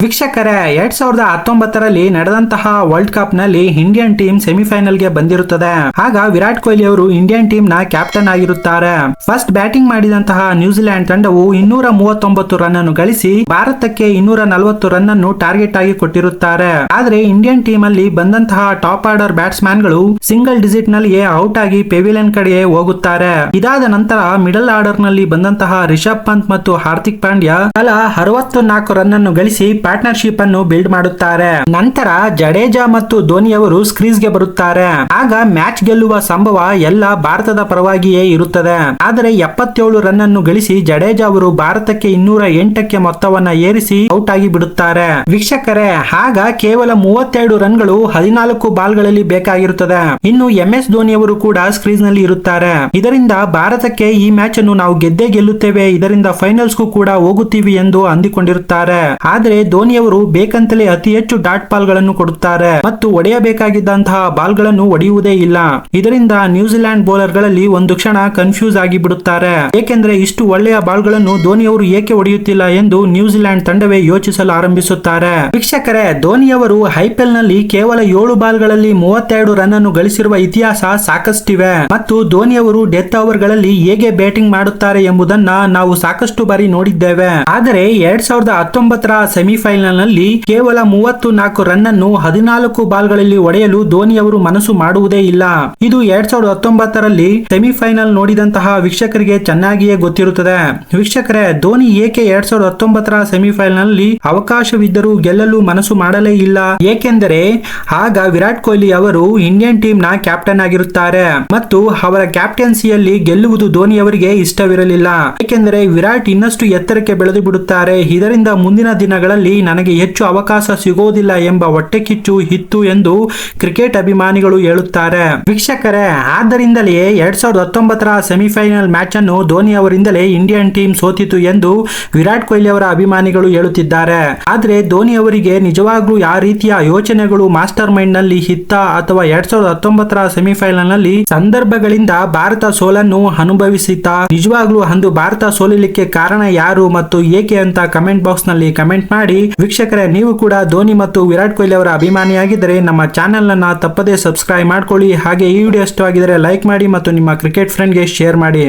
ವೀಕ್ಷಕರೇ 2019ರಲ್ಲಿ ನಡೆದಂತಹ world cup ನಲ್ಲಿ ಇಂಡಿಯನ್ ಟೀಮ್ ಸೆಮಿಫೈನಲ್ ಗೆ ಬಂದಿರುತ್ತದೆ. ಆಗ ವಿರಾಟ್ ಕೊಹ್ಲಿ ಅವರು ಇಂಡಿಯನ್ ಟೀಮ್ ನ ಕ್ಯಾಪ್ಟನ್ ಆಗಿರುತ್ತಾರೆ. ಫಸ್ಟ್ ಬ್ಯಾಟಿಂಗ್ ಮಾಡಿದಂತಹ ನ್ಯೂಜಿಲೆಂಡ್ ತಂಡವು 239 ರನ್ ಅನ್ನು ಗಳಿಸಿ ಭಾರತಕ್ಕೆ 240 ರನ್ ಅನ್ನು ಟಾರ್ಗೆಟ್ ಆಗಿ ಕೊಟ್ಟಿರುತ್ತಾರೆ. ಆದ್ರೆ ಇಂಡಿಯನ್ ಟೀಮ್ ಅಲ್ಲಿ ಬಂದಂತಹ ಟಾಪ್ ಆರ್ಡರ್ ಬ್ಯಾಟ್ಸ್ಮನ್ ಗಳು ಸಿಂಗಲ್ ಡಿಜಿಟ್ ನಲ್ಲಿ ಔಟ್ ಆಗಿ ಪೆವಿಲಿಯನ್ ಕಡೆಗೆ ಹೋಗುತ್ತಾರೆ. ಇದಾದ ನಂತರ ಮಿಡಲ್ ಆರ್ಡರ್ ನಲ್ಲಿ ಬಂದಂತಹ ರಿಷಬ್ ಪಂತ್ ಮತ್ತು ಹಾರ್ದಿಕ್ ಪಾಂಡ್ಯ ತಲಾ 64 ರನ್ ಅನ್ನು ಗಳಿಸಿ ಪಾರ್ಟ್ನರ್ಶಿಪ್ ಅನ್ನು ಬಿಲ್ಡ್ ಮಾಡುತ್ತಾರೆ. ನಂತರ ಜಡೇಜಾ ಮತ್ತು ಧೋನಿ ಅವರು ಸ್ಕ್ರೀಸ್ ಗೆ ಬರುತ್ತಾರೆ. ಆಗ ಮ್ಯಾಚ್ ಗೆಲ್ಲುವ ಸಂಭವ ಎಲ್ಲ ಭಾರತದ ಪರವಾಗಿಯೇ ಇರುತ್ತದೆ. ಆದರೆ 77 ರನ್ ಅನ್ನು ಗಳಿಸಿ ಜಡೇಜಾ ಅವರು ಭಾರತಕ್ಕೆ 208ಕ್ಕೆ ಮೊತ್ತವನ್ನ ಏರಿಸಿ ಔಟ್ ಆಗಿ ಬಿಡುತ್ತಾರೆ. ವೀಕ್ಷಕರೇ, ಆಗ ಕೇವಲ 32 ರನ್ಗಳು 14 ಬಾಲ್ಗಳಲ್ಲಿ ಬೇಕಾಗಿರುತ್ತದೆ. ಇನ್ನು MS ಧೋನಿ ಅವರು ಕೂಡ ಸ್ಕ್ರೀಸ್ ನಲ್ಲಿ ಇರುತ್ತಾರೆ. ಇದರಿಂದ ಭಾರತಕ್ಕೆ ಈ ಮ್ಯಾಚ್ ಅನ್ನು ನಾವು ಗೆದ್ದೇ ಗೆಲ್ಲುತ್ತೇವೆ, ಇದರಿಂದ ಫೈನಲ್ಸ್ ಕೂಡ ಹೋಗುತ್ತೀವಿ ಎಂದು ಅಂದಿಕೊಂಡಿರುತ್ತಾರೆ. ಆದರೆ ಧೋನಿ ಅವರು ಬೇಕಂತಲೇ ಅತಿ ಹೆಚ್ಚು ಡಾಟ್ ಬಾಲ್ ಗಳನ್ನು ಕೊಡುತ್ತಾರೆ ಮತ್ತು ಹೊಡೆಯಬೇಕಾಗಿದ್ದಂತಹ ಬಾಲ್ ಗಳನ್ನು ಹೊಡೆಯುವುದೇ ಇಲ್ಲ. ಇದರಿಂದ ನ್ಯೂಜಿಲೆಂಡ್ ಬೌಲರ್ ಗಳಲ್ಲಿ ಒಂದು ಕ್ಷಣ ಕನ್ಫ್ಯೂಸ್ ಆಗಿ ಬಿಡುತ್ತಾರೆ. ಏಕೆಂದ್ರೆ ಇಷ್ಟು ಒಳ್ಳೆಯ ಬಾಲ್ ಗಳನ್ನು ಧೋನಿ ಅವರು ಏಕೆ ಹೊಡೆಯುತ್ತಿಲ್ಲ ಎಂದು ನ್ಯೂಜಿಲೆಂಡ್ ತಂಡವೇ ಯೋಚಿಸಲು ಆರಂಭಿಸುತ್ತಾರೆ. ವೀಕ್ಷಕರೇ, ಧೋನಿ ಅವರು IPL ನಲ್ಲಿ ಕೇವಲ 7 ಬಾಲ್ ಗಳಲ್ಲಿ 32 ರನ್ ಅನ್ನು ಗಳಿಸಿರುವ ಇತಿಹಾಸ ಸಾಕಷ್ಟಿವೆ ಮತ್ತು ಧೋನಿ ಅವರು ಡೆತ್ ಓವರ್ ಗಳಲ್ಲಿ ಹೇಗೆ ಬ್ಯಾಟಿಂಗ್ ಮಾಡುತ್ತಾರೆ ಎಂಬುದನ್ನ ನಾವು ಸಾಕಷ್ಟು ಬಾರಿ ನೋಡಿದ್ದೇವೆ. ಆದರೆ 2019ರ ಸೆಮಿಫೈನಲ್ ನಲ್ಲಿ ಕೇವಲ 34 ರನ್ ಅನ್ನು 14 ಬಾಲ್ ಗಳಲ್ಲಿ ಹೊಡೆಯಲು ಧೋನಿ ಅವರು ಮನಸ್ಸು ಮಾಡುವುದೇ ಇಲ್ಲ. ಇದು 2019ರಲ್ಲಿ ಸೆಮಿಫೈನಲ್ ನೋಡಿದಂತಹ ವೀಕ್ಷಕರಿಗೆ ಚೆನ್ನಾಗಿಯೇ ಗೊತ್ತಿರುತ್ತದೆ. ವೀಕ್ಷಕರೇ, ಧೋನಿ ಏಕೆ 2019ರ ಸೆಮಿಫೈನಲ್ ನಲ್ಲಿ ಅವಕಾಶವಿದ್ದರೂ ಗೆಲ್ಲಲು ಮನಸ್ಸು ಮಾಡಲೇ ಇಲ್ಲ? ಏಕೆಂದರೆ ಆಗ ವಿರಾಟ್ ಕೊಹ್ಲಿ ಅವರು ಇಂಡಿಯನ್ ಟೀಮ್ ನ ಕ್ಯಾಪ್ಟನ್ ಆಗಿರುತ್ತಾರೆ ಮತ್ತು ಅವರ ಕ್ಯಾಪ್ಟನ್ಸಿಯಲ್ಲಿ ಗೆಲ್ಲುವುದು ಧೋನಿ ಅವರಿಗೆ ಇಷ್ಟವಿರಲಿಲ್ಲ. ಏಕೆಂದರೆ ವಿರಾಟ್ ಇನ್ನಷ್ಟು ಎತ್ತರಕ್ಕೆ ಬೆಳೆದು ಬಿಡುತ್ತಾರೆ, ಇದರಿಂದ ಮುಂದಿನ ದಿನಗಳಲ್ಲಿ ನನಗೆ ಹೆಚ್ಚು ಅವಕಾಶ ಸಿಗೋದಿಲ್ಲ ಎಂಬ ಹೊಟ್ಟೆ ಕಿಚ್ಚು ಇತ್ತು ಎಂದು ಕ್ರಿಕೆಟ್ ಅಭಿಮಾನಿಗಳು ಹೇಳುತ್ತಾರೆ. ವೀಕ್ಷಕರೇ, ಆದ್ದರಿಂದಲೇ 2019ರ ಸೆಮಿಫೈನಲ್ ಮ್ಯಾಚ್ ಅನ್ನು ಧೋನಿ ಅವರಿಂದಲೇ ಇಂಡಿಯನ್ ಟೀಮ್ ಸೋತಿತು ಎಂದು ವಿರಾಟ್ ಕೊಹ್ಲಿ ಅವರ ಅಭಿಮಾನಿಗಳು ಹೇಳುತ್ತಿದ್ದಾರೆ. ಆದ್ರೆ ಧೋನಿ ಅವರಿಗೆ ನಿಜವಾಗ್ಲೂ ಯಾವ ರೀತಿಯ ಯೋಚನೆಗಳು ಮಾಸ್ಟರ್ ಮೈಂಡ್ ನಲ್ಲಿ ಇತ್ತ ಅಥವಾ 2019ರ ಸೆಮಿಫೈನಲ್ ನಲ್ಲಿ ಸಂದರ್ಭಗಳಿಂದ ಭಾರತ ಸೋಲನ್ನು ಅನುಭವಿಸಿತ, ನಿಜವಾಗ್ಲೂ ಅಂದು ಭಾರತ ಸೋಲಿಲಿಕ್ಕೆ ಕಾರಣ ಯಾರು ಮತ್ತು ಏಕೆ ಅಂತ ಕಮೆಂಟ್ ಬಾಕ್ಸ್ ನಲ್ಲಿ ಕಮೆಂಟ್ ಮಾಡಿ. ವೀಕ್ಷಕರೇ, ನೀವು ಕೂಡ ಧೋನಿ ಮತ್ತು ವಿರಾಟ್ ಕೊಹ್ಲಿ ಅವರ ಅಭಿಮಾನಿಯಾಗಿದ್ದರೆ ನಮ್ಮ ಚಾನೆಲ್ ಅನ್ನ ತಪ್ಪದೇ ಸಬ್ಸ್ಕ್ರೈಬ್ ಮಾಡ್ಕೊಳ್ಳಿ. ಹಾಗೆ ಈ ವಿಡಿಯೋ ಇಷ್ಟವಾಗಿದ್ದರೆ ಲೈಕ್ ಮಾಡಿ ಮತ್ತು ನಿಮ್ಮ ಕ್ರಿಕೆಟ್ ಫ್ರೆಂಡ್ ಗೆ ಶೇರ್ ಮಾಡಿ.